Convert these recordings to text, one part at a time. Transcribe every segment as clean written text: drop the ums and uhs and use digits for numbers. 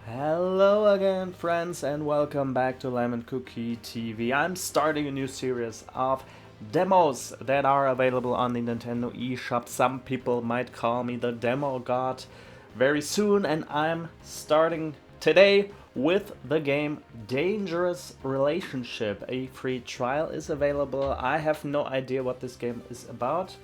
Hello again, friends, and welcome back to Lemon Cookie TV. I'm starting a new series of demos that are available on the Nintendo eShop. Some people might call me the demo god very soon, and I'm starting today with the game Dangerous Relationship. A free trial is available. I have no idea what this game is about,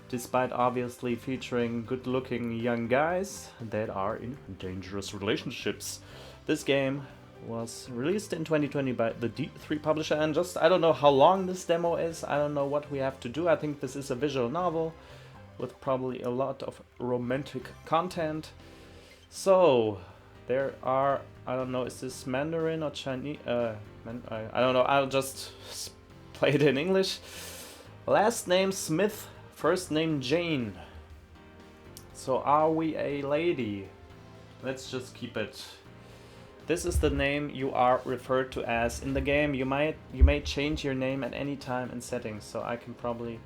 despite obviously featuring good-looking young guys that are in dangerous relationships. This game was released in 2020 by the D3 publisher, and I don't know how long this demo is. I don't know what we have to do. I think this is a visual novel with probably a lot of romantic content. So there are, I don't know, is this Mandarin or Chinese? I don't know. I'll just play it in English. Last name Smith, first name Jane. So are we a lady? Let's just keep it. This is the name you are referred to as in the game. You may change your name at any time in settings. So I can probably,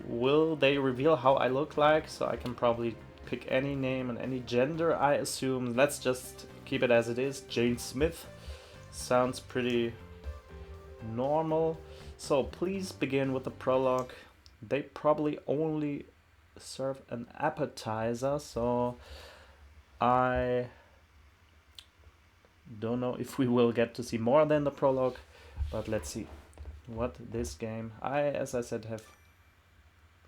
will they reveal how I look like? So I can probably pick any name and any gender, I assume. Let's just keep it as it is. Jane Smith sounds pretty normal. So please begin with the prologue. They probably only serve an appetizer, so I don't know if we will get to see more than the prologue, but let's see what this game, as I said, have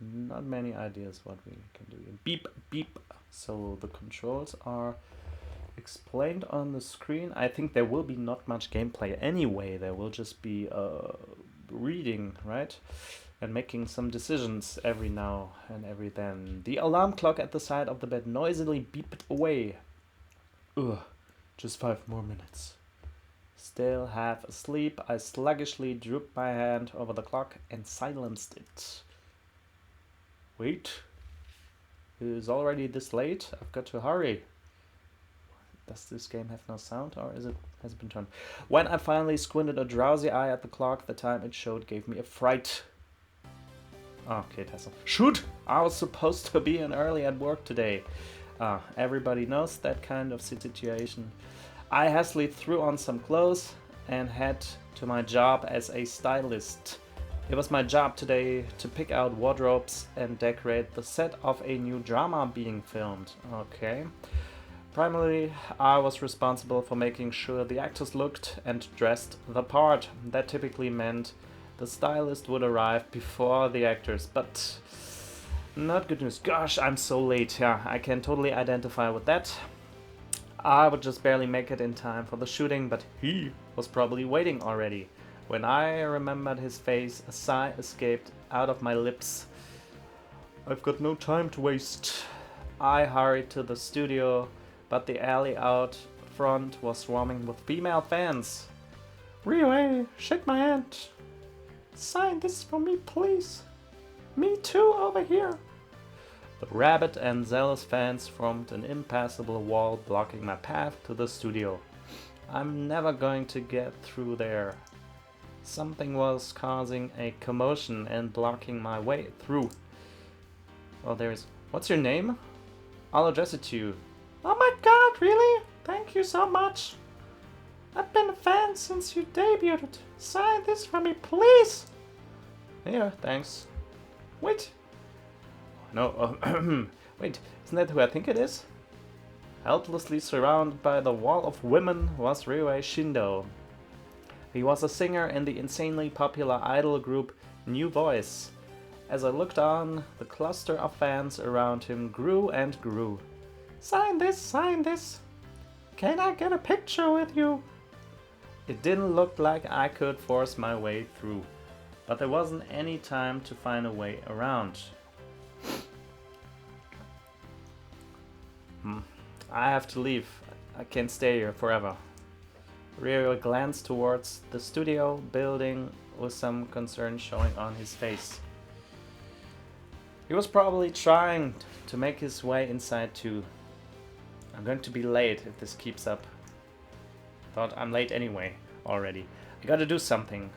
not many ideas what we can do. Beep, beep. So the controls are explained on the screen. I think there will be not much gameplay anyway. There will just be reading, right? And making some decisions every now and every then. The alarm clock at the side of the bed noisily beeped away. Ugh, just 5 more minutes. Still half asleep, I sluggishly drooped my hand over the clock and silenced it. Wait, it is already this late? I've got to hurry. Does this game have no sound, or has it been turned? When I finally squinted a drowsy eye at the clock, the time it showed gave me a fright. Okay, Tesla. Shoot! I was supposed to be in early at work today. Everybody knows that kind of situation. I hastily threw on some clothes and head to my job as a stylist. It was my job today to pick out wardrobes and decorate the set of a new drama being filmed. Okay. Primarily, I was responsible for making sure the actors looked and dressed the part. That typically meant the stylist would arrive before the actors, but not good news. Gosh, I'm so late. Yeah, I can totally identify with that. I would just barely make it in time for the shooting, but he was probably waiting already. When I remembered his face, a sigh escaped out of my lips. I've got no time to waste. I hurried to the studio, but the alley out front was swarming with female fans. Ryue, shake my hand. Sign this for me, please. Me too, over here. The rabid and zealous fans formed an impassable wall blocking my path to the studio. I'm never going to get through there. Something was causing a commotion and blocking my way through. Oh, there's... What's your name? I'll address it to you. Oh my god, really? Thank you so much. I've been a fan since you debuted. Sign this for me, please. Here, thanks. Wait. No, wait, isn't that who I think it is? Helplessly surrounded by the wall of women was Ryue Shindo. He was a singer in the insanely popular idol group New Voice. As I looked on, the cluster of fans around him grew and grew. Sign this, sign this. Can I get a picture with you? It didn't look like I could force my way through, but there wasn't any time to find a way around. I have to leave. I can't stay here forever. Ryue glanced towards the studio building with some concern showing on his face. He was probably trying to make his way inside too. I'm going to be late if this keeps up. Thought I'm late anyway, already. I gotta do something.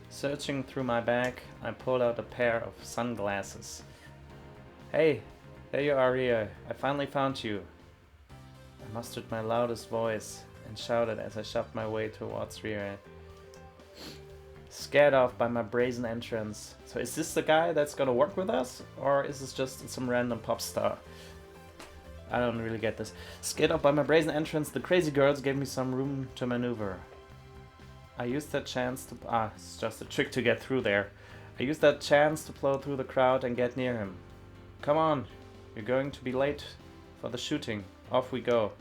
Searching through my bag, I pulled out a pair of sunglasses. Hey, there you are, Ryue. I finally found you. I mustered my loudest voice and shouted as I shoved my way towards Rie. Scared off by my brazen entrance. So is this the guy that's gonna work with us? Or is this just some random pop star? I don't really get this. Scared off by my brazen entrance, the crazy girls gave me some room to maneuver. I used that chance to... it's just a trick to get through there. I used that chance to plow through the crowd and get near him. Come on, you're going to be late for the shooting. Off we go.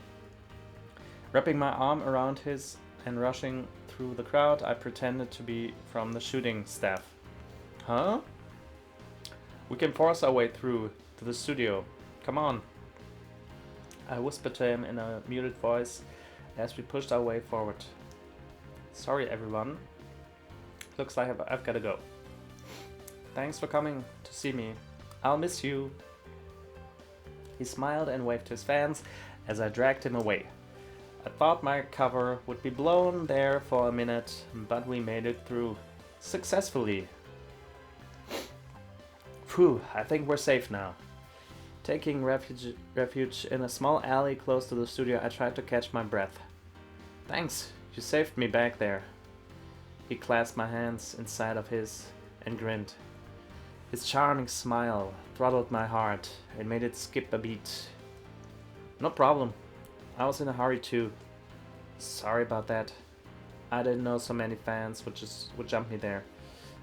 Wrapping my arm around his and rushing through the crowd, I pretended to be from the shooting staff. Huh? We can force our way through to the studio. Come on. I whispered to him in a muted voice as we pushed our way forward. Sorry everyone. Looks like I've gotta go. Thanks for coming to see me. I'll miss you. He smiled and waved to his fans as I dragged him away. I thought my cover would be blown there for a minute, but we made it through. Successfully. Phew, I think we're safe now. Taking refuge in a small alley close to the studio, I tried to catch my breath. Thanks, you saved me back there. He clasped my hands inside of his and grinned. His charming smile throttled my heart and made it skip a beat. No problem. I was in a hurry too. Sorry about that. I didn't know so many fans would jump me there.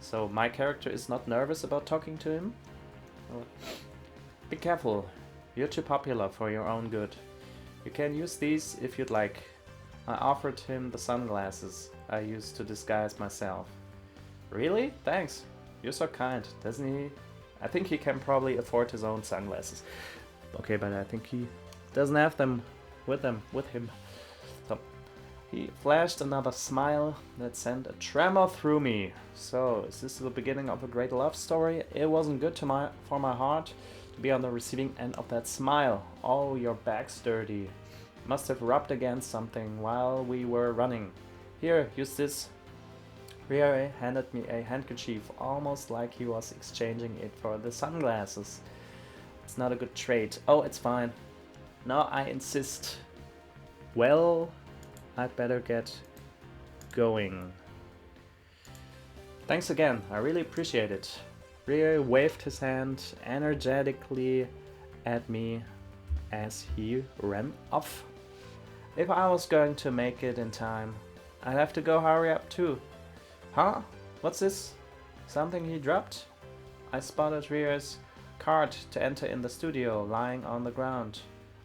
So my character is not nervous about talking to him? Be careful. You're too popular for your own good. You can use these if you'd like. I offered him the sunglasses I used to disguise myself. Really? Thanks. You're so kind, doesn't he? I think he can probably afford his own sunglasses. Okay, but I think he doesn't have them with him. So he flashed another smile that sent a tremor through me. So, is this the beginning of a great love story? It wasn't good for my heart to be on the receiving end of that smile. Oh, your back's dirty. Must have rubbed against something while we were running. Here, use this. Rie handed me a handkerchief, almost like he was exchanging it for the sunglasses. It's not a good trait. Oh, it's fine. No, I insist. Well, I'd better get going. Thanks again, I really appreciate it. Rie waved his hand energetically at me as he ran off. If I was going to make it in time, I'd have to go hurry up too. Huh? What's this? Something he dropped? I spotted Rie's card to enter in the studio lying on the ground.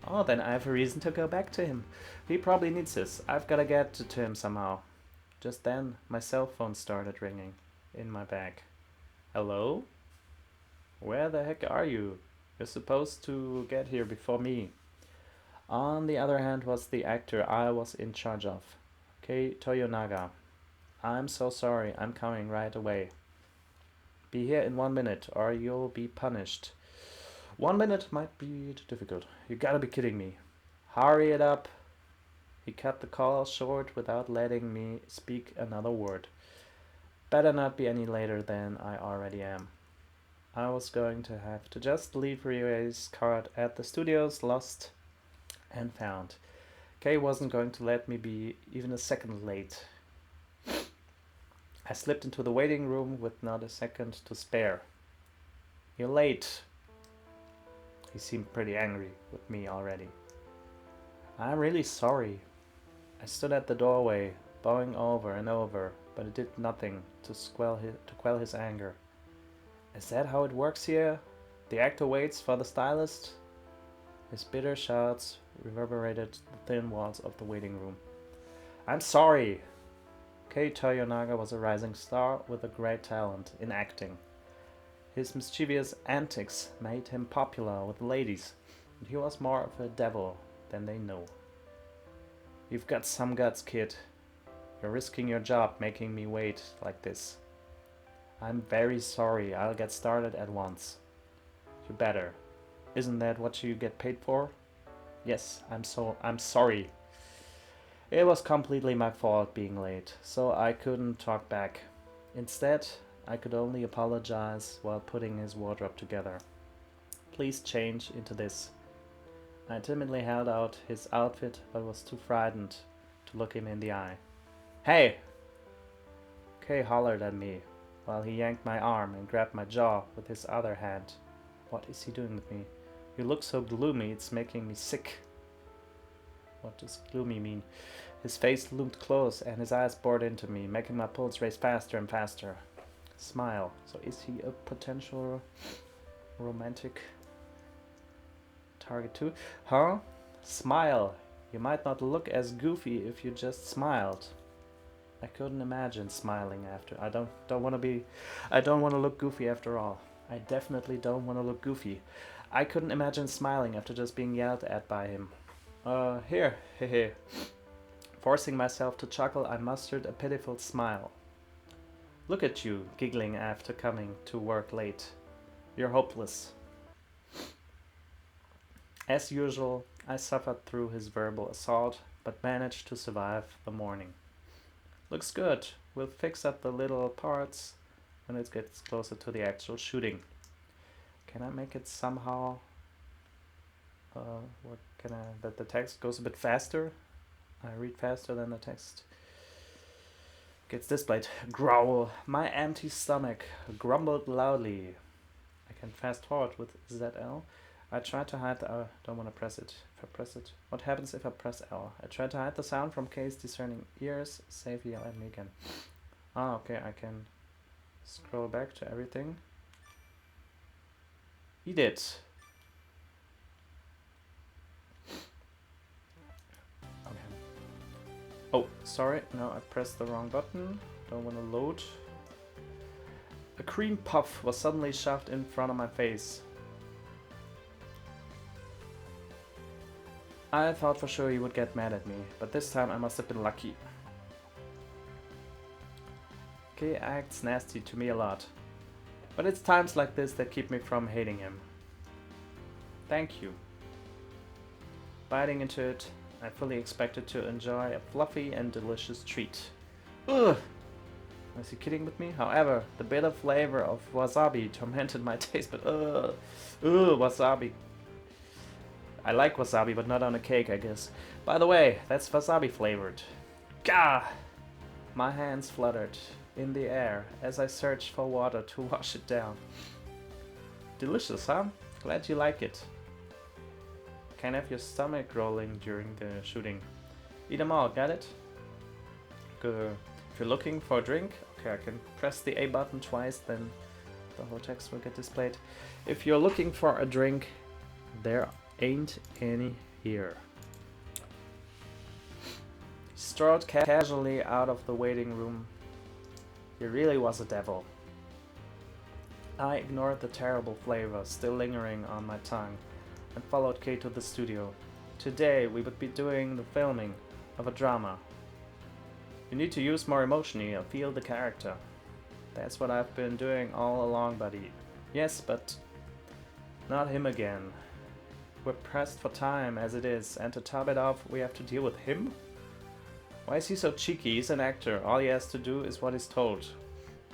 Oh, then I have a reason to go back to him. He probably needs this. I've gotta get to him somehow. Just then, my cell phone started ringing in my bag. Hello? Where the heck are you? You're supposed to get here before me. On the other hand was the actor I was in charge of, Kei Toyonaga. I'm so sorry, I'm coming right away. Be here in 1 minute or you'll be punished. 1 minute might be difficult. You gotta be kidding me. Hurry it up. He cut the call short without letting me speak another word. Better not be any later than I already am. I was going to have to just leave Rie's card at the studios, lost and found. Kay wasn't going to let me be even a second late. I slipped into the waiting room with not a second to spare. You're late. He seemed pretty angry with me already. I'm really sorry. I stood at the doorway, bowing over and over, but it did nothing to quell his anger. Is that how it works here? The actor waits for the stylist? His bitter shouts reverberated the thin walls of the waiting room. I'm sorry! Kei Toyonaga was a rising star with a great talent in acting. His mischievous antics made him popular with the ladies, and he was more of a devil than they know. You've got some guts, kid. You're risking your job making me wait like this. I'm very sorry, I'll get started at once. You better. Isn't that what you get paid for? Yes, I'm sorry. It was completely my fault being late, so I couldn't talk back. Instead, I could only apologize while putting his wardrobe together. Please change into this. I timidly held out his outfit, but was too frightened to look him in the eye. "Hey!" Kay hollered at me, while he yanked my arm and grabbed my jaw with his other hand. What is he doing with me? You look so gloomy, it's making me sick. What does gloomy mean? His face loomed close and his eyes bored into me, making my pulse race faster and faster. Smile. So is he a potential romantic target too? Huh? Smile. You might not look as goofy if you just smiled. I couldn't imagine smiling after. I don't want to look goofy after all. I definitely don't want to look goofy. I couldn't imagine smiling after just being yelled at by him. Here, hehe. Forcing myself to chuckle, I mustered a pitiful smile. Look at you, giggling after coming to work late. You're hopeless. As usual, I suffered through his verbal assault, but managed to survive the morning. Looks good. We'll fix up the little parts when it gets closer to the actual shooting. Can I make it somehow that the text goes a bit faster? I read faster than the text gets displayed. Growl. My empty stomach grumbled loudly. I can fast forward with ZL. I tried to hide the... don't want to press it. If I press it... What happens if I press L? I tried to hide the sound from Kay's discerning ears. Save yell at me again. Ah, okay, I can scroll back to everything. Eat it. Okay. Oh, sorry. No, I pressed the wrong button. Don't want to load. A cream puff was suddenly shoved in front of my face. I thought for sure he would get mad at me, but this time I must have been lucky. Kay acts nasty to me a lot, but it's times like this that keep me from hating him. Thank you. Biting into it, I fully expected to enjoy a fluffy and delicious treat. Ugh! Was he kidding with me? However, the bitter flavor of wasabi tormented my taste, but wasabi. I like wasabi, but not on a cake, I guess. By the way, that's wasabi flavored. Gah! My hands fluttered in the air as I searched for water to wash it down. Delicious, huh? Glad you like it. Can't have your stomach rolling during the shooting. Eat them all, got it? Good. If you're looking for a drink, okay, I can press the A button twice, then the whole text will get displayed. If you're looking for a drink, there ain't any here. He strode casually out of the waiting room. He really was a devil. I ignored the terrible flavor still lingering on my tongue and followed Kay to the studio. Today we would be doing the filming of a drama. You need to use more emotion here, feel the character. That's what I've been doing all along, buddy. Yes, but not him again. We're pressed for time as it is, and to top it off, we have to deal with him? Why is he so cheeky? He's an actor. All he has to do is what he's told.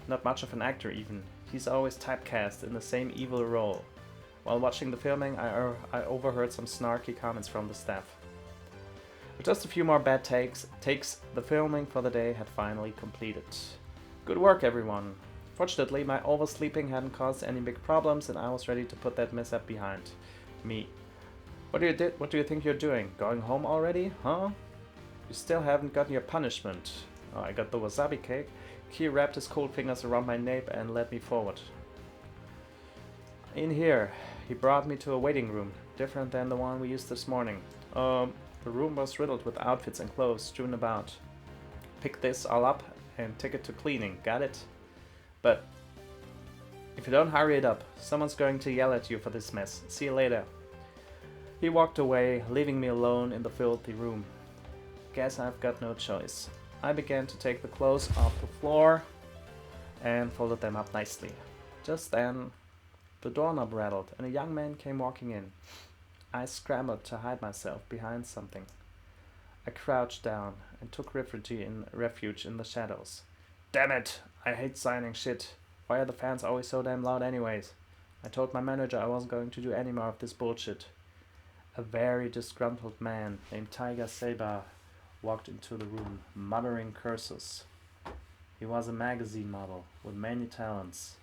Not much of an actor, even. He's always typecast in the same evil role. While watching the filming, I overheard some snarky comments from the staff. With just a few more bad takes, the filming for the day had finally completed. Good work, everyone. Fortunately, my oversleeping hadn't caused any big problems, and I was ready to put that mishap behind me. What do you think you're doing? Going home already? Huh? You still haven't gotten your punishment. Oh, I got the wasabi cake. Key wrapped his cold fingers around my nape and led me forward. In here, he brought me to a waiting room, different than the one we used this morning. The room was riddled with outfits and clothes strewn about. Pick this all up and take it to cleaning, got it? But if you don't hurry it up, someone's going to yell at you for this mess. See you later. He walked away, leaving me alone in the filthy room. Guess I've got no choice. I began to take the clothes off the floor and folded them up nicely. Just then, the doorknob rattled and a young man came walking in. I scrambled to hide myself behind something. I crouched down and took refuge in the shadows. Damn it! I hate signing shit. Why are the fans always so damn loud anyways? I told my manager I wasn't going to do any more of this bullshit. A very disgruntled man named Tiger Saber walked into the room, muttering curses. He was a magazine model with many talents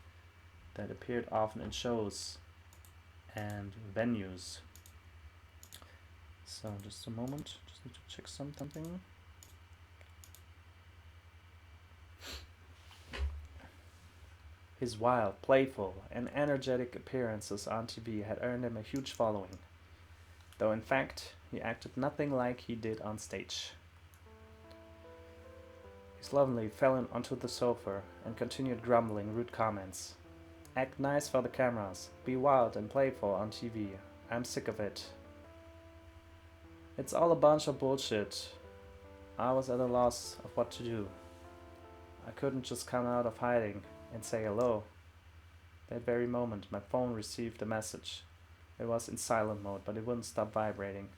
that appeared often in shows and venues. So, just a moment, just need to check something. His wild, playful, and energetic appearances on TV had earned him a huge following, though in fact he acted nothing like he did on stage. He slovenly fell onto the sofa and continued grumbling rude comments. Act nice for the cameras, be wild and playful on TV. I'm sick of it. It's all a bunch of bullshit. I was at a loss of what to do. I couldn't just come out of hiding and say hello. That very moment, my phone received a message. It was in silent mode, but it wouldn't stop vibrating.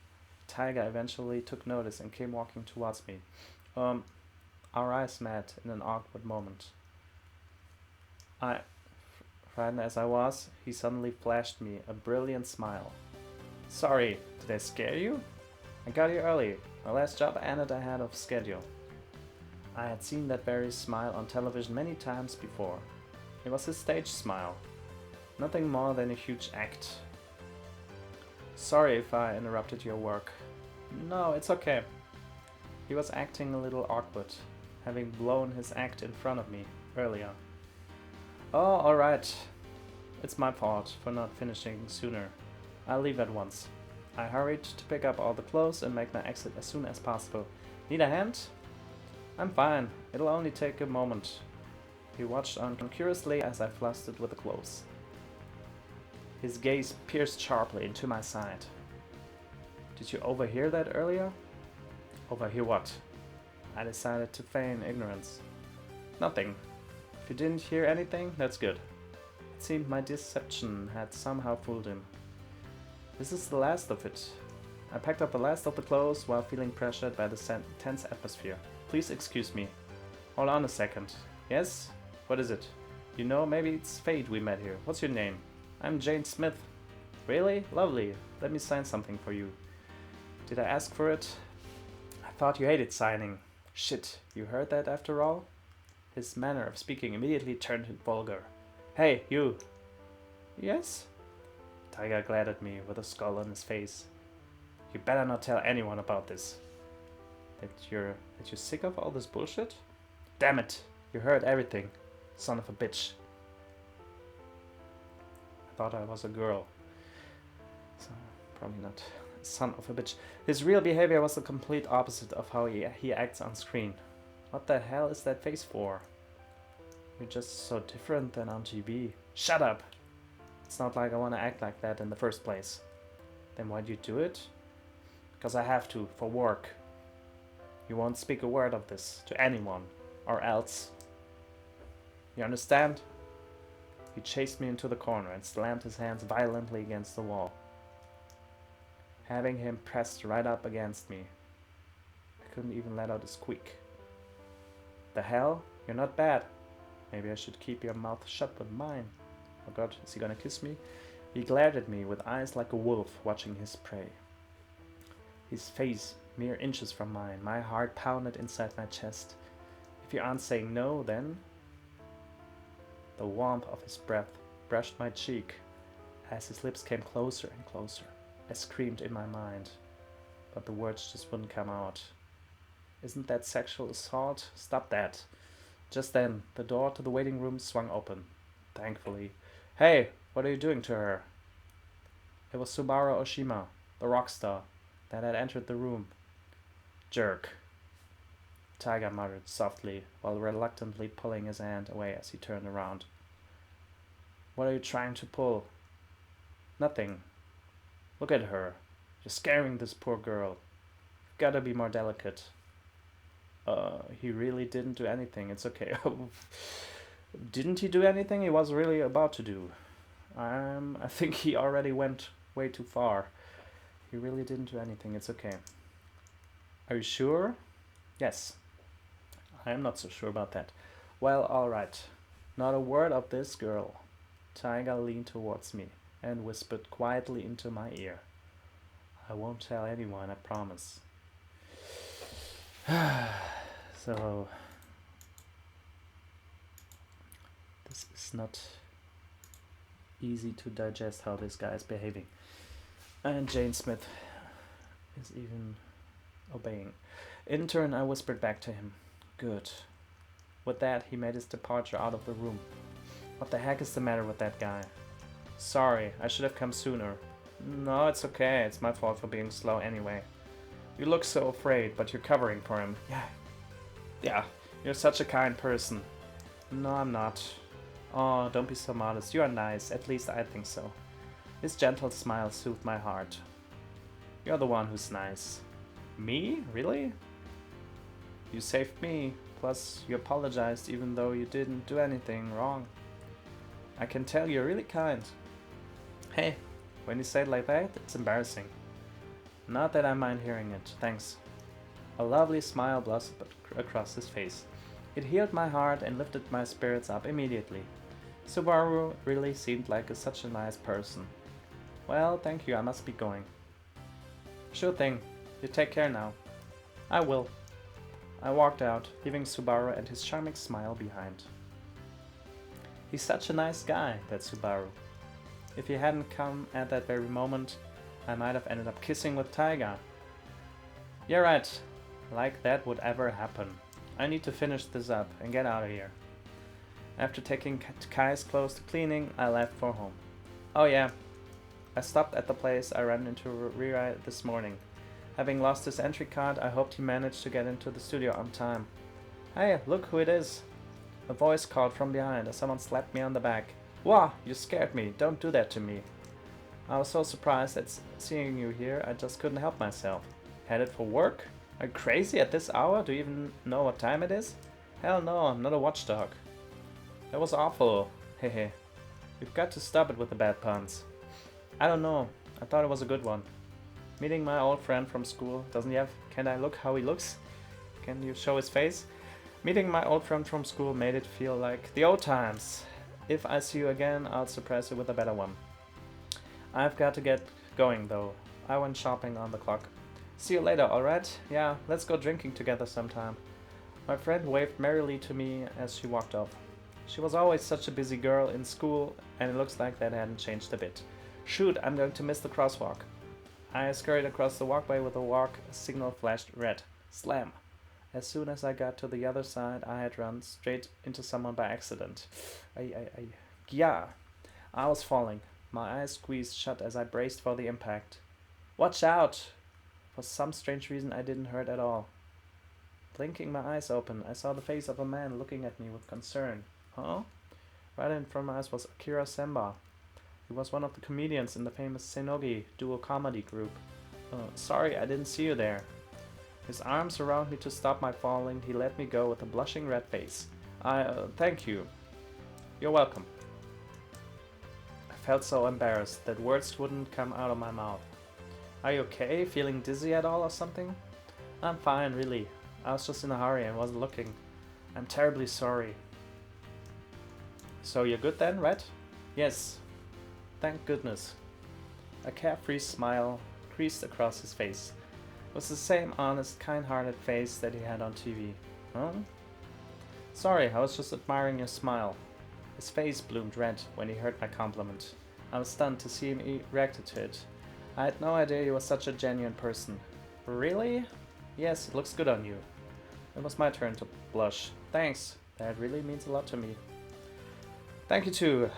Tiger eventually took notice and came walking towards me. Our eyes met in an awkward moment. Frightened as I was, he suddenly flashed me a brilliant smile. Sorry, did I scare you? I got here early. My last job ended ahead of schedule. I had seen that very smile on television many times before. It was his stage smile. Nothing more than a huge act. Sorry if I interrupted your work. No, it's okay. He was acting a little awkward, having blown his act in front of me earlier. Oh, alright. It's my fault for not finishing sooner. I'll leave at once. I hurried to pick up all the clothes and make my exit as soon as possible. Need a hand? I'm fine. It'll only take a moment. He watched on curiously as I flustered with the clothes. His gaze pierced sharply into my side. Did you overhear that earlier? Overhear what? I decided to feign ignorance. Nothing. If you didn't hear anything, that's good. It seemed my deception had somehow fooled him. This is the last of it. I packed up the last of the clothes while feeling pressured by the tense atmosphere. Please excuse me. Hold on a second. Yes? What is it? You know, maybe it's fate we met here. What's your name? I'm Jane Smith. Really? Lovely. Let me sign something for you. Did I ask for it? I thought you hated signing. Shit, you heard that after all? His manner of speaking immediately turned vulgar. Hey, you. Yes? Tiger glared at me with a skull on his face. You better not tell anyone about this. That you're sick of all this bullshit? Damn it! You heard everything. Son of a bitch. I thought I was a girl. So, probably not. Son of a bitch. His real behavior was the complete opposite of how he acts on screen. What the hell is that face for? You're just so different than on TV. Shut up! It's not like I want to act like that in the first place. Then why'd you do it? Because I have to, for work. You won't speak a word of this to anyone, or else. You understand? He chased me into the corner and slammed his hands violently against the wall, having him pressed right up against me. I couldn't even let out a squeak. The hell? You're not bad. Maybe I should keep your mouth shut with mine. Oh god, is he gonna kiss me? He glared at me with eyes like a wolf watching his prey. His face mere inches from mine. My heart pounded inside my chest. If you aren't saying no, then... The warmth of his breath brushed my cheek as his lips came closer and closer. I screamed in my mind, but the words just wouldn't come out. Isn't that sexual assault? Stop that. Just then, the door to the waiting room swung open. Thankfully. Hey, what are you doing to her? It was Subaru Oshima, the rock star, that had entered the room. Jerk. Tiger muttered softly, while reluctantly pulling his hand away as he turned around. What are you trying to pull? Nothing. Look at her. You're scaring this poor girl. You've gotta be more delicate. He really didn't do anything. It's okay. Didn't he do anything he was really about to do? I think he already went way too far. He really didn't do anything. It's okay. Are you sure? Yes. I am not so sure about that. Well, alright. Not a word of this girl. Tiger leaned towards me and whispered quietly into my ear. I won't tell anyone, I promise. So this is not easy to digest how this guy is behaving. And Jane Smith is even obeying. In turn, I whispered back to him. Good. With that, he made his departure out of the room. What the heck is the matter with that guy? Sorry, I should have come sooner. No, it's okay. It's my fault for being slow anyway. You look so afraid, but you're covering for him. Yeah, you're such a kind person. No, I'm not. Oh, don't be so modest. You are nice. At least I think so. His gentle smile soothed my heart. You're the one who's nice. Me? Really? You saved me. Plus, you apologized even though you didn't do anything wrong. I can tell you're really kind. Hey, when you say it like that, it's embarrassing. Not that I mind hearing it, thanks. A lovely smile blossomed across his face. It healed my heart and lifted my spirits up immediately. Subaru really seemed like such a nice person. Well, thank you, I must be going. Sure thing. You take care now. I will. I walked out, leaving Subaru and his charming smile behind. He's such a nice guy, that Subaru. If he hadn't come at that very moment, I might have ended up kissing with Taiga. You're right. Like that would ever happen. I need to finish this up and get out of here. After taking Kai's clothes to cleaning, I left for home. Oh yeah, I stopped at the place I ran into Riri this morning. Having lost his entry card, I hoped he managed to get into the studio on time. Hey, look who it is. A voice called from behind as someone slapped me on the back. Wah, you scared me, don't do that to me. I was so surprised at seeing you here, I just couldn't help myself. Headed for work? Are you crazy at this hour? Do you even know what time it is? Hell no, I'm not a watchdog. That was awful, hehe. You've got to stop it with the bad puns. I don't know, I thought it was a good one. Meeting my old friend from school, doesn't he have... Can I look how he looks? Can you show his face? Meeting my old friend from school made it feel like the old times. If I see you again, I'll surprise you with a better one. I've got to get going though. I went shopping on the clock. See you later, alright? Yeah, let's go drinking together sometime. My friend waved merrily to me as she walked off. She was always such a busy girl in school, and it looks like that hadn't changed a bit. Shoot, I'm going to miss the crosswalk. I scurried across the walkway with a walk signal flashed red. Slam. As soon as I got to the other side, I had run straight into someone by accident. Yeah. I was falling. My eyes squeezed shut as I braced for the impact. Watch out! For some strange reason I didn't hurt at all. Blinking my eyes open, I saw the face of a man looking at me with concern. Huh? Right in front of my eyes was Akira Semba. He was one of the comedians in the famous Senogi duo comedy group. Sorry, I didn't see you there. His arms around me to stop my falling, he let me go with a blushing red face. Thank you. You're welcome. I felt so embarrassed that words wouldn't come out of my mouth. Are you okay? Feeling dizzy at all or something? I'm fine, really. I was just in a hurry and wasn't looking. I'm terribly sorry. So you're good then, right? Yes. Thank goodness. A carefree smile creased across his face. It was the same honest, kind-hearted face that he had on TV. Huh? Sorry, I was just admiring your smile. His face bloomed red when he heard my compliment. I was stunned to see him react to it. I had no idea he was such a genuine person. Really? Yes, it looks good on you. It was my turn to blush. Thanks, that really means a lot to me. Thank you too.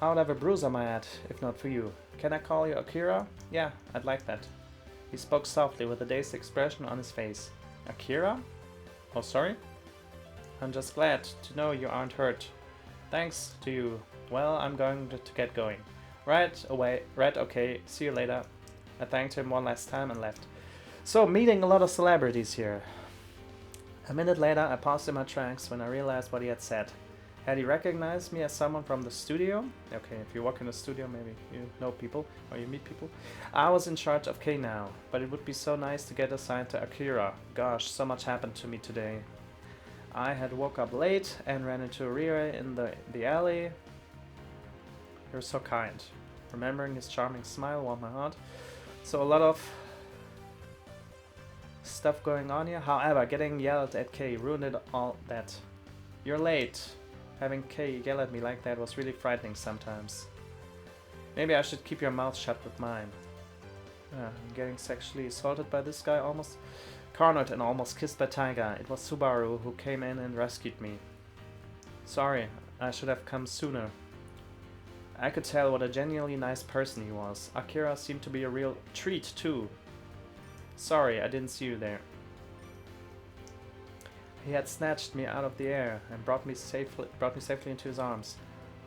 I would have a bruise on my head, if not for you. Can I call you Akira? Yeah, I'd like that. He spoke softly with a dazed expression on his face. Akira? Oh, sorry? I'm just glad to know you aren't hurt. Thanks to you. Well, I'm going to get going. Right, okay, see you later. I thanked him one last time and left. So, meeting a lot of celebrities here. A minute later, I paused in my tracks when I realized what he had said. Had he recognized me as someone from the studio? Okay, if you work in a studio, maybe you know people, or you meet people. I was in charge of K now, but it would be so nice to get assigned to Akira. Gosh, so much happened to me today. I had woke up late and ran into Riri in the alley. You're so kind. Remembering his charming smile warmed my heart. So a lot of stuff going on here. However, getting yelled at K ruined it all that. You're late. Having K yell at me like that was really frightening sometimes. Maybe I should keep your mouth shut with mine. I'm getting sexually assaulted by this guy almost. Cornered and almost kissed by Taiga. It was Subaru who came in and rescued me. Sorry, I should have come sooner. I could tell what a genuinely nice person he was. Akira seemed to be a real treat too. Sorry, I didn't see you there. He had snatched me out of the air and brought me safely into his arms.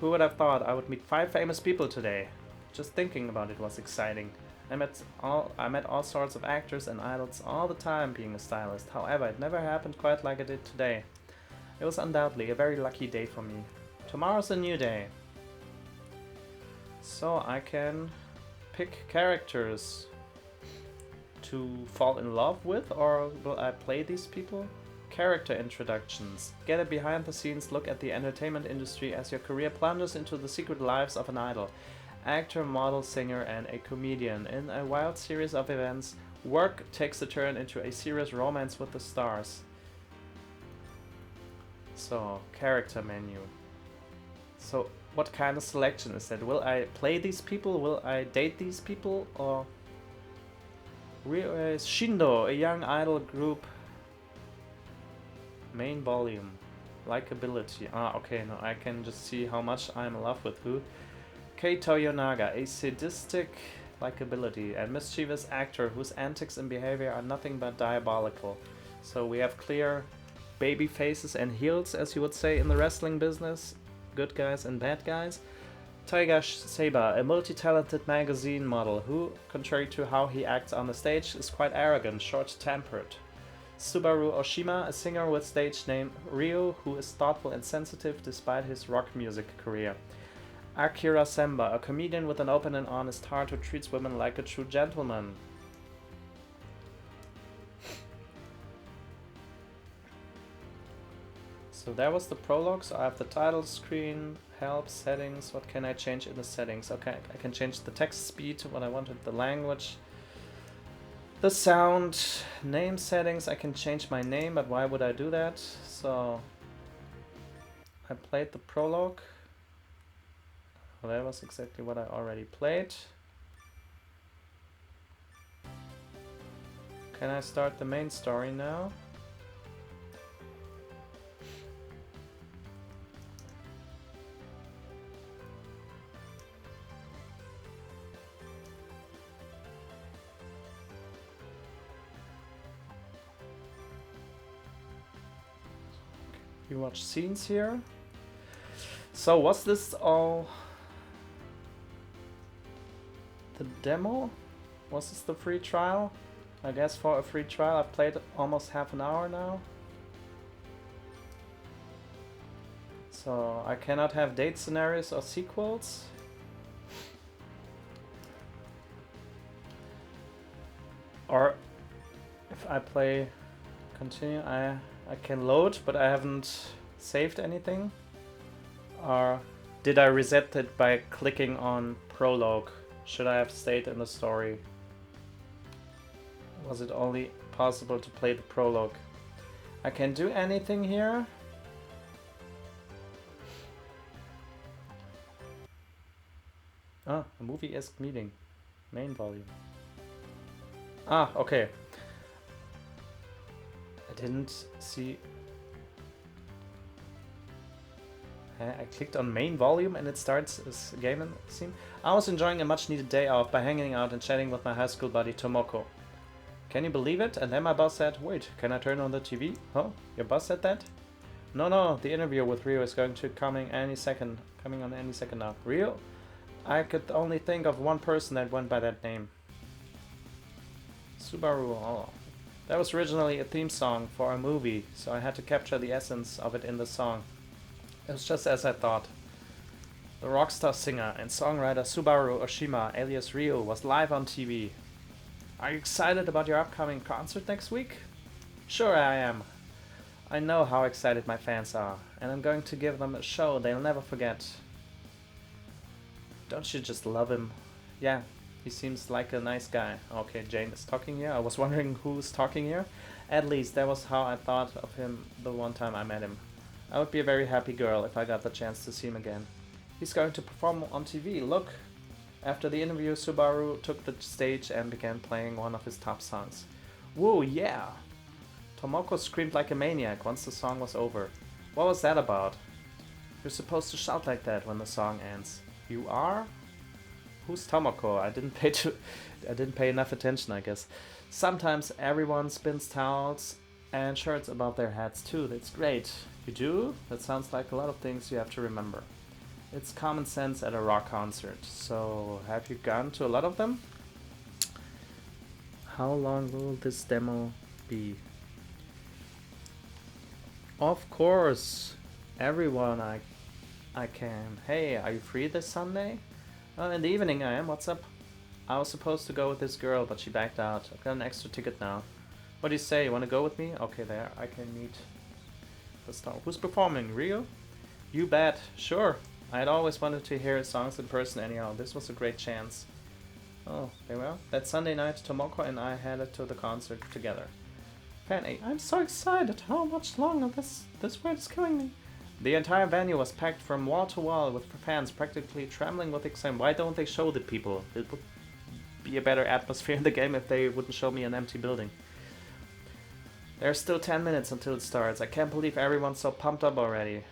Who would have thought I would meet 5 famous people today? Just thinking about it was exciting. I met all sorts of actors and idols all the time being a stylist. However, it never happened quite like it did today. It was undoubtedly a very lucky day for me. Tomorrow's a new day. So I can pick characters to fall in love with, or will I play these people? Character introductions. Get a behind the scenes look at the entertainment industry as your career plunges into the secret lives of an idol. Actor, model, singer, and a comedian. In a wild series of events, work takes a turn into a serious romance with the stars. So, character menu. So, what kind of selection is that? Will I play these people? Will I date these people? Or Shindo, a young idol group. Main volume. Likability. Okay, no, I can just see how much I'm in love with who. Kei Toyonaga, a sadistic likability and mischievous actor whose antics and behavior are nothing but diabolical. So we have clear baby faces and heels, as you would say in the wrestling business. Good guys and bad guys. Taiga Seiba, a multi-talented magazine model who, contrary to how he acts on the stage, is quite arrogant, short-tempered. Subaru Oshima, a singer with stage name Ryo, who is thoughtful and sensitive despite his rock music career. Akira Semba, a comedian with an open and honest heart who treats women like a true gentleman. So that was the prologue. So I have the title screen, help, settings. What can I change in the settings? Okay, I can change the text speed, what I wanted, the language, the sound, name settings. I can change my name, but why would I do that? So I played the prologue. Well, that was exactly what I already played. Can I start the main story now? You watch scenes here. So was this all the demo? Was this the free trial? I guess for a free trial I've played almost half an hour now. So I cannot have date scenarios or sequels. Or if I play continue, I can load, but I haven't saved anything. Or did I reset it by clicking on prologue? Should I have stayed in the story? Was it only possible to play the prologue? I can do anything here. Ah, a movie-esque meeting. Main volume. Ah, okay. I didn't see. I clicked on main volume and it starts as game and scene. I was enjoying a much needed day off by hanging out and chatting with my high school buddy Tomoko. Can you believe it? And then my boss said, wait, can I turn on the TV? Huh? Your boss said that? No, the interview with Ryo is going to coming on any second now. Ryo? I could only think of one person that went by that name. Subaru. Oh. That was originally a theme song for a movie, so I had to capture the essence of it in the song. It was just as I thought. The rockstar singer and songwriter Subaru Oshima, alias Ryo, was live on TV. Are you excited about your upcoming concert next week? Sure I am. I know how excited my fans are, and I'm going to give them a show they'll never forget. Don't you just love him? Yeah, He seems like a nice guy. Okay, Jane is talking here. I was wondering who's talking here. At least that was how I thought of him the one time I met him. I would be a very happy girl if I got the chance to see him again. He's going to perform on TV, look! After the interview, Subaru took the stage and began playing one of his top songs. Whoa, yeah! Tomoko screamed like a maniac once the song was over. What was that about? You're supposed to shout like that when the song ends. You are? Who's Tomoko? I didn't pay enough attention, I guess. Sometimes everyone spins towels and shirts above their heads too. That's great. You do? That sounds like a lot of things you have to remember. It's common sense at a rock concert. So, have you gone to a lot of them? How long will this demo be? Of course, everyone I can. Hey, are you free this Sunday? In the evening I am. What's up? I was supposed to go with this girl, but she backed out. I've got an extra ticket now. What do you say? You want to go with me? Okay, there. I can meet the star. Who's performing? Rio? You bet. Sure. I had always wanted to hear his songs in person anyhow. This was a great chance. Oh, very well. That Sunday night, Tomoko and I headed to the concert together. Fan 8. I'm so excited. How much longer? This word is killing me. The entire venue was packed from wall to wall with fans practically trembling with excitement. Why don't they show the people? It would be a better atmosphere in the game if they wouldn't show me an empty building. There's still 10 minutes until it starts. I can't believe everyone's so pumped up already.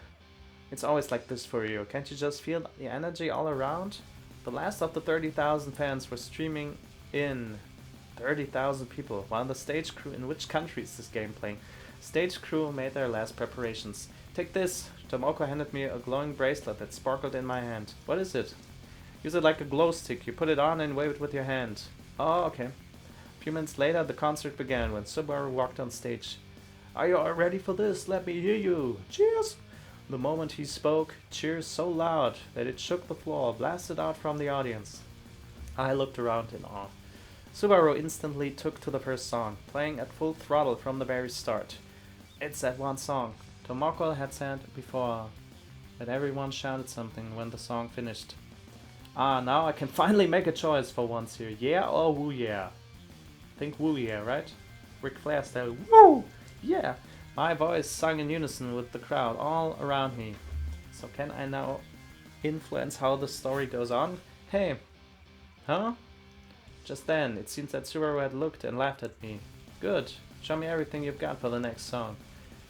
It's always like this for you. Can't you just feel the energy all around? The last of the 30,000 fans were streaming in. 30,000 people. While the stage crew... In which country is this game playing? Stage crew made their last preparations. Take this! Tomoko handed me a glowing bracelet that sparkled in my hand. What is it? Use it like a glow stick. You put it on and wave it with your hand. Oh, okay. A few minutes later, the concert began when Subaru walked on stage. Are you all ready for this? Let me hear you. Cheers! The moment he spoke, cheers so loud that it shook the floor blasted out from the audience. I looked around in awe. Subaru instantly took to the first song, playing at full throttle from the very start. It's that one song. Tomoko had said before that everyone shouted something when the song finished. Ah, now I can finally make a choice for once here. Yeah or woo yeah? Think woo yeah, right? Ric Flair style. Woo! Yeah! My voice sung in unison with the crowd all around me. So can I now influence how the story goes on? Hey! Huh? Just then, it seems that Subaru had looked and laughed at me. Good. Show me everything you've got for the next song.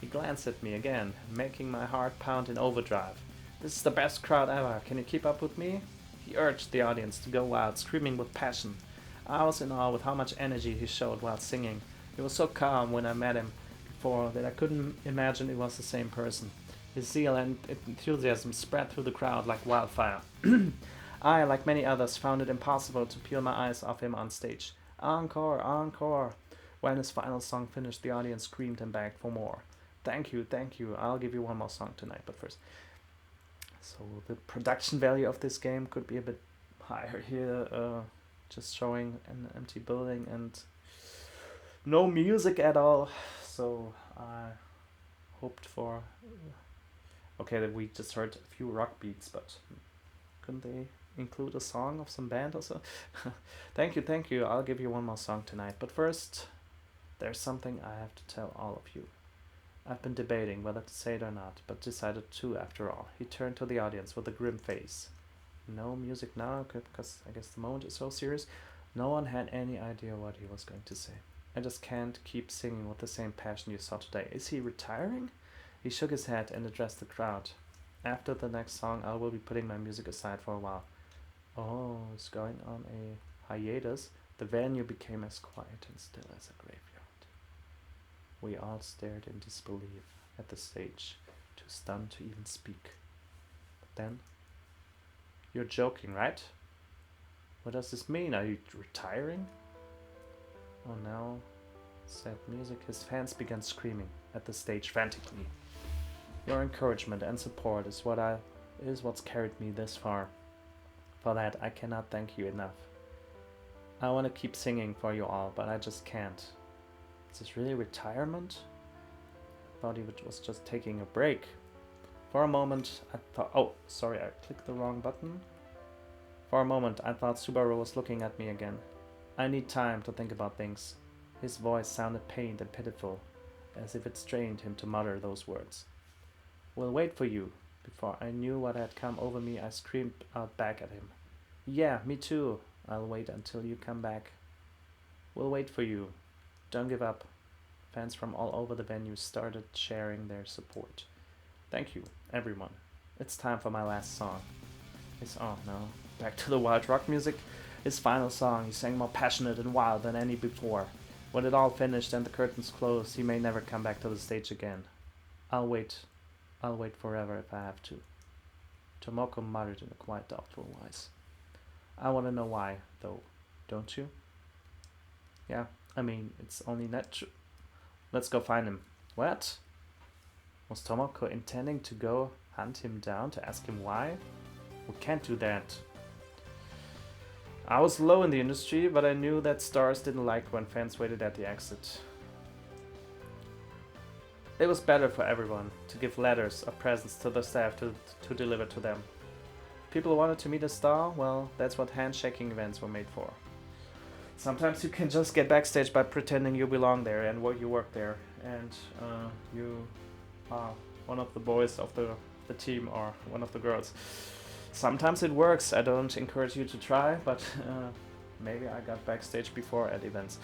He glanced at me again, making my heart pound in overdrive. This is the best crowd ever. Can you keep up with me? He urged the audience to go wild, screaming with passion. I was in awe with how much energy he showed while singing. He was so calm when I met him before that I couldn't imagine it was the same person. His zeal and enthusiasm spread through the crowd like wildfire. I, like many others, found it impossible to peel my eyes off him on stage. Encore, encore! When his final song finished, the audience screamed and begged for more. Thank you, I'll give you one more song tonight, but first. So the production value of this game could be a bit higher here, just showing an empty building and no music at all. So I hoped for... Okay, that we just heard a few rock beats, but couldn't they include a song of some band or so? Thank you, I'll give you one more song tonight. But first, there's something I have to tell all of you. I've been debating whether to say it or not, but decided to after all. He turned to the audience with a grim face. No music now, because I guess the moment is so serious. No one had any idea what he was going to say. I just can't keep singing with the same passion you saw today. Is he retiring? He shook his head and addressed the crowd. After the next song, I will be putting my music aside for a while. Oh, it's going on a hiatus. The venue became as quiet and still as a graveyard. We all stared in disbelief at the stage, too stunned to even speak. But then, you're joking, right? What does this mean? Are you retiring? Oh no. Sad music. His fans began screaming at the stage frantically. Your encouragement and support is what's carried me this far. For that, I cannot thank you enough. I want to keep singing for you all, but I just can't. Is this really retirement? I thought he was just taking a break. For a moment, I thought... Oh, sorry, I clicked the wrong button. For a moment, I thought Subaru was looking at me again. I need time to think about things. His voice sounded pained and pitiful, as if it strained him to mutter those words. We'll wait for you. Before I knew what had come over me, I screamed out back at him. Yeah, me too. I'll wait until you come back. We'll wait for you. Don't give up. Fans from all over the venue started sharing their support. Thank you, everyone. It's time for my last song. Oh no, back to the wild rock music. His final song, he sang more passionate and wild than any before. When it all finished and the curtains closed, he may never come back to the stage again. I'll wait forever if I have to. Tomoko muttered in a quite doubtful voice. I want to know why, though, don't you? Yeah, I mean, it's only natural. Let's go find him. What? Was Tomoko intending to go hunt him down to ask him why? We can't do that. I was low in the industry, but I knew that stars didn't like when fans waited at the exit. It was better for everyone to give letters or presents to the staff to deliver to them. People wanted to meet a star, well, that's what handshaking events were made for. Sometimes you can just get backstage by pretending you belong there and you work there, and you are one of the boys of the team or one of the girls. Sometimes it works. I don't encourage you to try, but maybe I got backstage before at events.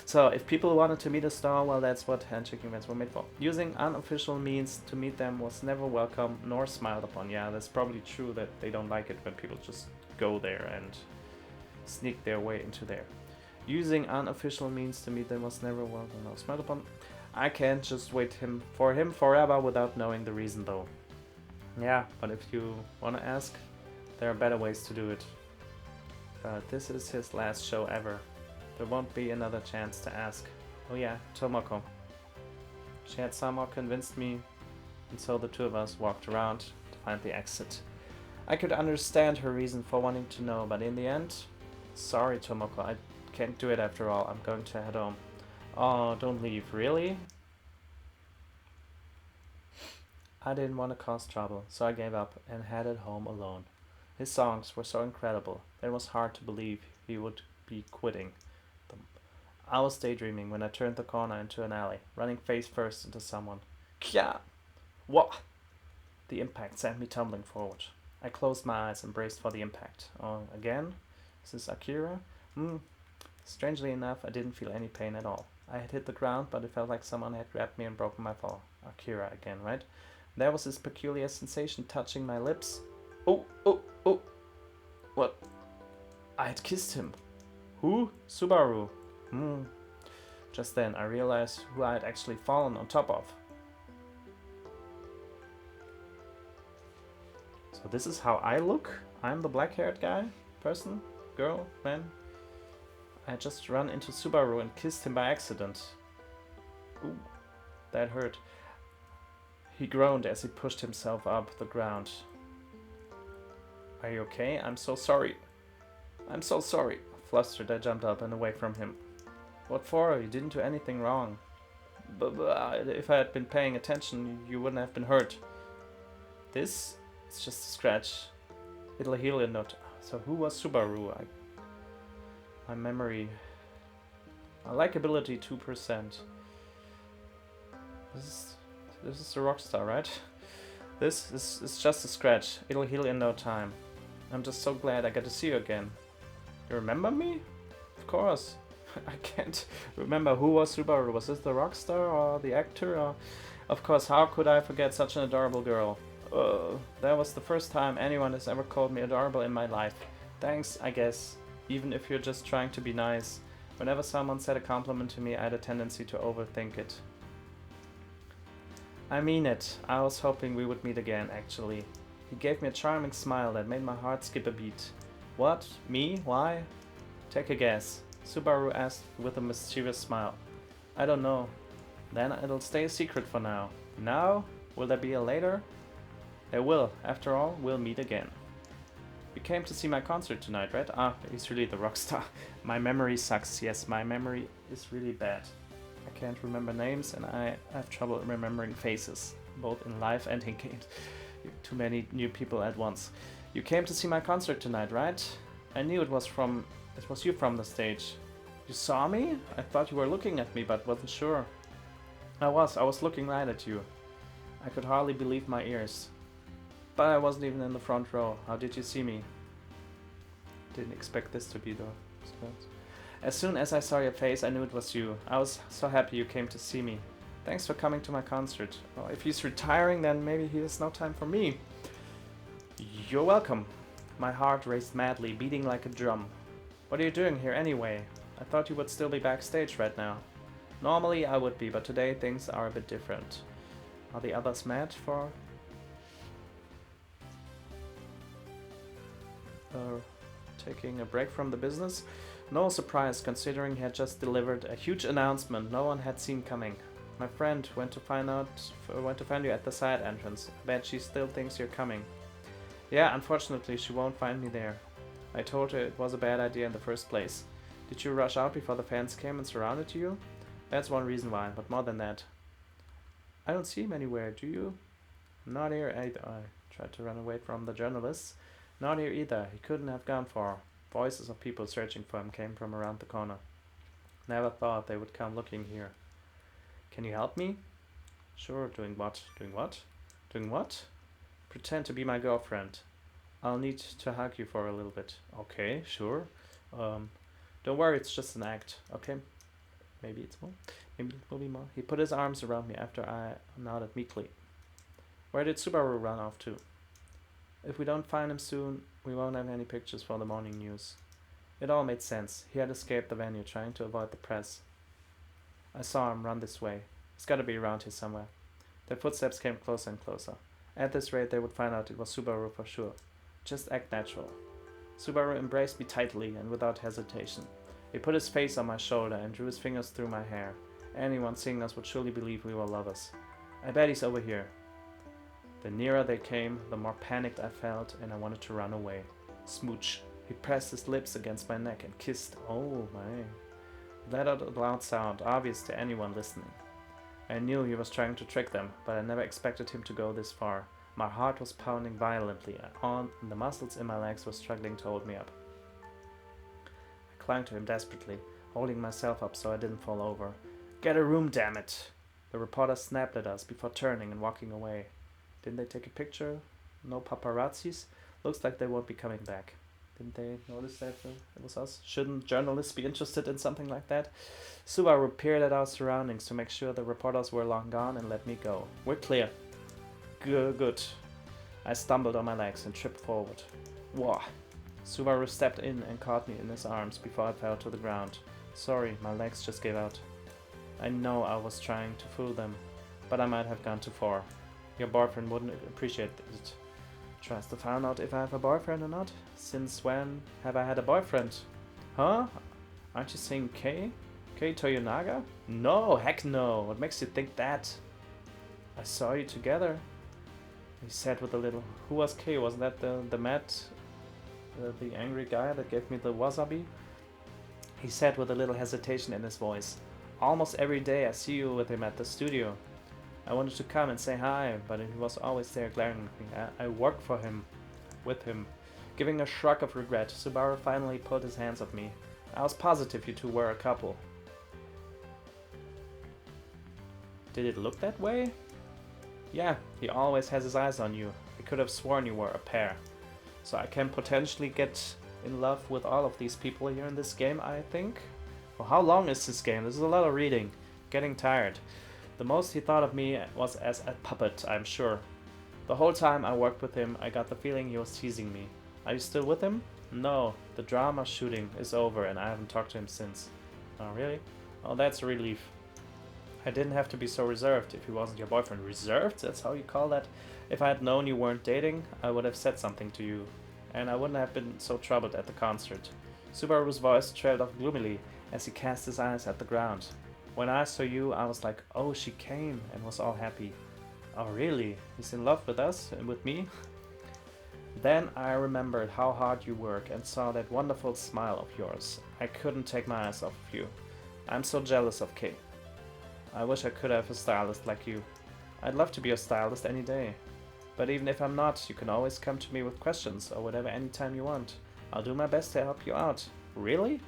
So if people wanted to meet a star, well, that's what handshaking events were made for. Using unofficial means to meet them was never welcome nor smiled upon. Yeah, that's probably true that they don't like it when people just go there and sneak their way into there. Using unofficial means to meet them was never welcome nor smiled upon. I can't just wait for him forever without knowing the reason, though. Yeah, but if you want to ask, there are better ways to do it. This is his last show ever. There won't be another chance to ask. Oh yeah, Tomoko. She had somehow convinced me, and so the two of us walked around to find the exit. I could understand her reason for wanting to know, but in the end, sorry Tomoko, I can't do it after all. I'm going to head home. Oh, don't leave, really? I didn't want to cause trouble, so I gave up and headed home alone. His songs were so incredible that it was hard to believe he would be quitting them. I was daydreaming when I turned the corner into an alley, running face first into someone. Kya! What? The impact sent me tumbling forward. I closed my eyes and braced for the impact. Oh, again? Is this Akira? Strangely enough, I didn't feel any pain at all. I had hit the ground, but it felt like someone had grabbed me and broken my fall. Akira again, right? There was this peculiar sensation touching my lips. Oh! What? I had kissed him. Who? Subaru. Just then, I realized who I had actually fallen on top of. So this is how I look? I'm the black-haired guy? Person? Girl? Man? I had just run into Subaru and kissed him by accident. Ooh, that hurt. He groaned as he pushed himself up the ground. Are you okay? I'm so sorry. I'm so sorry. Flustered, I jumped up and away from him. What for? You didn't do anything wrong. But if I had been paying attention, you wouldn't have been hurt. This? It's just a scratch. It'll heal in no time. So who was Subaru? My memory. My likability 2%. This is the rockstar, right? This is just a scratch. It'll heal in no time. I'm just so glad I got to see you again. You remember me? Of course. I can't remember who was Subaru. Was this the rockstar or the actor? Or... Of course, how could I forget such an adorable girl? That was the first time anyone has ever called me adorable in my life. Thanks, I guess. Even if you're just trying to be nice. Whenever someone said a compliment to me, I had a tendency to overthink it. I mean it. I was hoping we would meet again, actually. He gave me a charming smile that made my heart skip a beat. What? Me? Why? Take a guess. Subaru asked with a mischievous smile. I don't know. Then it'll stay a secret for now. Now? Will there be a later? There will. After all, we'll meet again. You came to see my concert tonight, right? Ah, he's really the rock star. My memory sucks. Yes, my memory is really bad. I can't remember names and I have trouble remembering faces, both in live and in games. Too many new people at once. You came to see my concert tonight, right? I knew it was you from the stage. You saw me? I thought you were looking at me, but wasn't sure. I was looking right at you. I could hardly believe my ears. But I wasn't even in the front row. How did you see me? Didn't expect this to be the response. As soon as I saw your face, I knew it was you. I was so happy you came to see me. Thanks for coming to my concert. Well, if he's retiring, then maybe he has no time for me. You're welcome. My heart raced madly, beating like a drum. What are you doing here anyway? I thought you would still be backstage right now. Normally I would be, but today things are a bit different. Are the others mad for... taking a break from the business? No surprise, considering he had just delivered a huge announcement no one had seen coming. My friend went to find you at the side entrance. I bet she still thinks you're coming. Yeah, unfortunately she won't find me there. I told her it was a bad idea in the first place. Did you rush out before the fans came and surrounded you? That's one reason why, but more than that. I don't see him anywhere, do you? Not here either. I tried to run away from the journalists. Not here either. He couldn't have gone far. Voices of people searching for him came from around the corner. Never thought they would come looking here. Can you help me? Sure, doing what? Doing what? Doing what? Pretend to be my girlfriend. I'll need to hug you for a little bit. Okay, sure. Don't worry, it's just an act. Okay? Maybe it's more. Maybe it will be more. He put his arms around me after I nodded meekly. Where did Subaru run off to? If we don't find him soon, we won't have any pictures for the morning news. It all made sense. He had escaped the venue, trying to avoid the press. I saw him run this way. He's got to be around here somewhere. Their footsteps came closer and closer. At this rate, they would find out it was Subaru for sure. Just act natural. Subaru embraced me tightly and without hesitation. He put his face on my shoulder and drew his fingers through my hair. Anyone seeing us would surely believe we were lovers. I bet he's over here. The nearer they came, the more panicked I felt, and I wanted to run away. Smooch. He pressed his lips against my neck and kissed. Oh my. Let out a loud sound, obvious to anyone listening. I knew he was trying to trick them, but I never expected him to go this far. My heart was pounding violently, and the muscles in my legs were struggling to hold me up. I clung to him desperately, holding myself up so I didn't fall over. Get a room, damn it! The reporter snapped at us before turning and walking away. Didn't they take a picture? No paparazzis? Looks like they won't be coming back. Didn't they notice that it was us? Shouldn't journalists be interested in something like that? Subaru peered at our surroundings to make sure the reporters were long gone and let me go. We're clear. Good. I stumbled on my legs and tripped forward. Whoa. Subaru stepped in and caught me in his arms before I fell to the ground. Sorry, my legs just gave out. I know I was trying to fool them, but I might have gone too far. Your boyfriend wouldn't appreciate it. Tries to find out if I have a boyfriend or not. Since when have I had a boyfriend? Huh? Aren't you saying Kei? Kei Toyonaga? No, heck no. What makes you think that? I saw you together. He said with a little... Who was Kei? Wasn't that the Matt? The angry guy that gave me the wasabi? He said with a little hesitation in his voice. Almost every day I see you with him at the studio. I wanted to come and say hi, but he was always there glaring at me. I worked for him, with him. Giving a shrug of regret, Subaru finally pulled his hands off me. I was positive you two were a couple. Did it look that way? Yeah, he always has his eyes on you. I could have sworn you were a pair. So I can potentially get in love with all of these people here in this game, I think. Well, how long is this game? This is a lot of reading. Getting tired. The most he thought of me was as a puppet, I'm sure. The whole time I worked with him, I got the feeling he was teasing me. Are you still with him? No, the drama shooting is over and I haven't talked to him since. Oh, really? Oh, that's a relief. I didn't have to be so reserved if he wasn't your boyfriend. Reserved? That's how you call that? If I had known you weren't dating, I would have said something to you. And I wouldn't have been so troubled at the concert. Subaru's voice trailed off gloomily as he cast his eyes at the ground. When I saw you, I was like, oh, she came, and was all happy. Oh, really? He's in love with us and with me? Then I remembered how hard you work and saw that wonderful smile of yours. I couldn't take my eyes off of you. I'm so jealous of Kate. I wish I could have a stylist like you. I'd love to be a stylist any day. But even if I'm not, you can always come to me with questions or whatever anytime you want. I'll do my best to help you out. Really?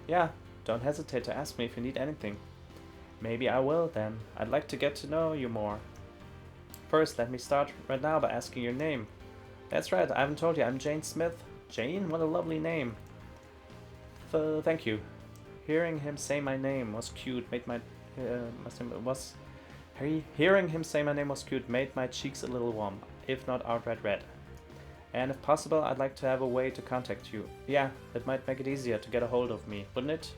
Yeah, don't hesitate to ask me if you need anything. Maybe I will then. I'd like to get to know you more. First, let me start right now by asking your name. That's right, I haven't told you, I'm Jane Smith. Jane? What a lovely name. Thank you. Hearing him say my name was cute, made my Hearing him say my name was cute, made my cheeks a little warm, if not outright red. And if possible, I'd like to have a way to contact you. Yeah, it might make it easier to get a hold of me, wouldn't it?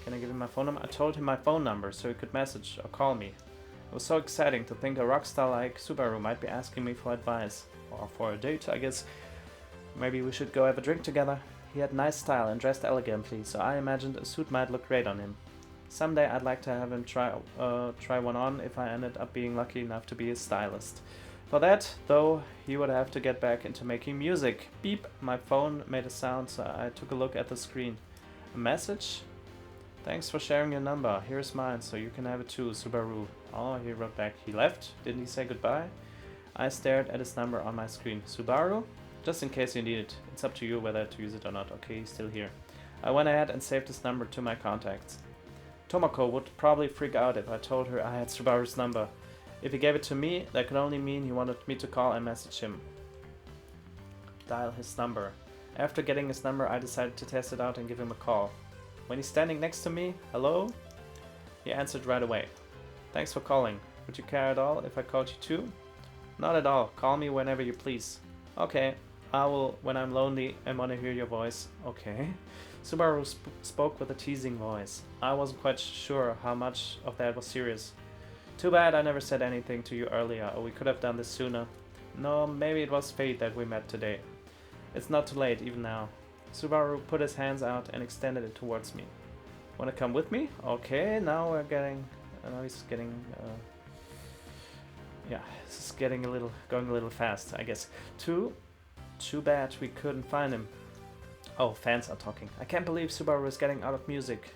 Can I give him my phone number? I told him my phone number so he could message or call me. It was so exciting to think a rockstar like Subaru might be asking me for advice. Or for a date, I guess. Maybe we should go have a drink together. He had nice style and dressed elegantly, so I imagined a suit might look great on him. Someday I'd like to have him try one on if I ended up being lucky enough to be his stylist. For that, though, he would have to get back into making music. Beep! My phone made a sound, so I took a look at the screen. A message? Thanks for sharing your number. Here's mine, so you can have it too, Subaru. Oh, he wrote back. He left? Didn't he say goodbye? I stared at his number on my screen. Subaru? Just in case you need it. It's up to you whether to use it or not. Okay, he's still here. I went ahead and saved his number to my contacts. Tomoko would probably freak out if I told her I had Subaru's number. If he gave it to me, that could only mean he wanted me to call and message him. Dial his number. After getting his number, I decided to test it out and give him a call. When he's standing next to me, hello? He answered right away. Thanks for calling. Would you care at all if I called you too? Not at all. Call me whenever you please. Okay, I will when I'm lonely and want to hear your voice. Okay. Subaru spoke with a teasing voice. I wasn't quite sure how much of that was serious. Too bad I never said anything to you earlier, or we could have done this sooner. No, maybe it was fate that we met today. It's not too late, even now. Subaru put his hands out and extended it towards me. Wanna come with me? Okay, now we're getting... he's getting... yeah, this is getting going a little fast, I guess. Too bad we couldn't find him. Oh, fans are talking. I can't believe Subaru is getting out of music.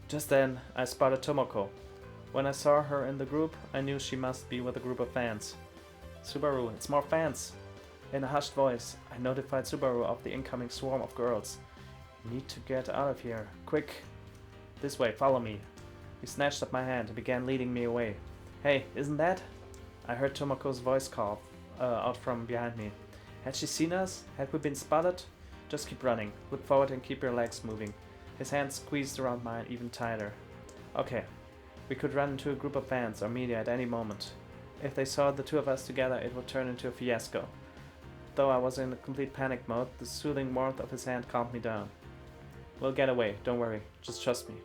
Just then, I spotted Tomoko. When I saw her in the group, I knew she must be with a group of fans. Subaru, it's more fans. In a hushed voice, I notified Subaru of the incoming swarm of girls. Need to get out of here. Quick. This way, follow me. He snatched up my hand and began leading me away. Hey, isn't that? I heard Tomoko's voice call out from behind me. Had she seen us? Had we been spotted? Just keep running. Look forward and keep your legs moving. His hand squeezed around mine even tighter. Okay. We could run into a group of fans or media at any moment. If they saw the two of us together, it would turn into a fiasco. Though I was in a complete panic mode, the soothing warmth of his hand calmed me down. We'll get away, don't worry, just trust me.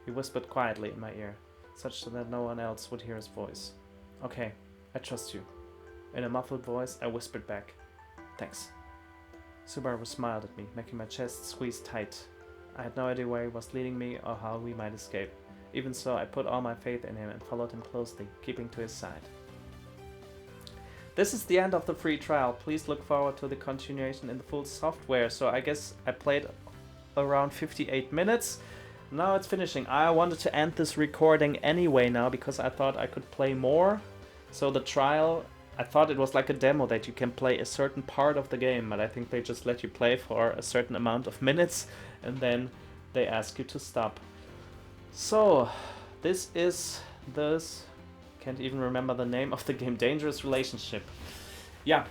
He whispered quietly in my ear, such that no one else would hear his voice. Okay, I trust you. In a muffled voice, I whispered back. Thanks. Subaru smiled at me, making my chest squeeze tight. I had no idea where he was leading me or how we might escape. Even so, I put all my faith in him and followed him closely, keeping to his side. This is the end of the free trial. Please look forward to the continuation in the full software. So I guess I played around 58 minutes. Now it's finishing. I wanted to end this recording anyway now because I thought I could play more. So the trial, I thought it was like a demo that you can play a certain part of the game, but I think they just let you play for a certain amount of minutes and then they ask you to stop. So this is this... Can't even remember the name of the game. Dangerous Relationship. Yeah.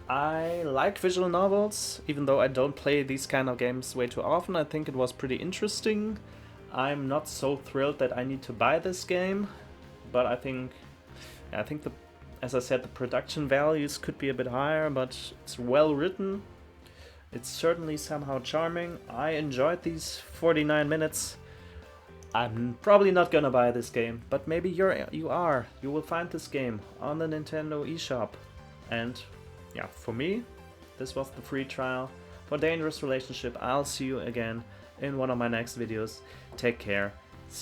I like visual novels, even though I don't play these kind of games way too often. I think it was pretty interesting. I'm not so thrilled that I need to buy this game, but I think the, as I said, the production values could be a bit higher, but it's well written. It's certainly somehow charming. I enjoyed these 49 minutes. I'm probably not gonna buy this game, but maybe you are. You will find this game on the Nintendo eShop. And yeah, for me, this was the free trial for Dangerous Relationship. I'll see you again in one of my next videos. Take care.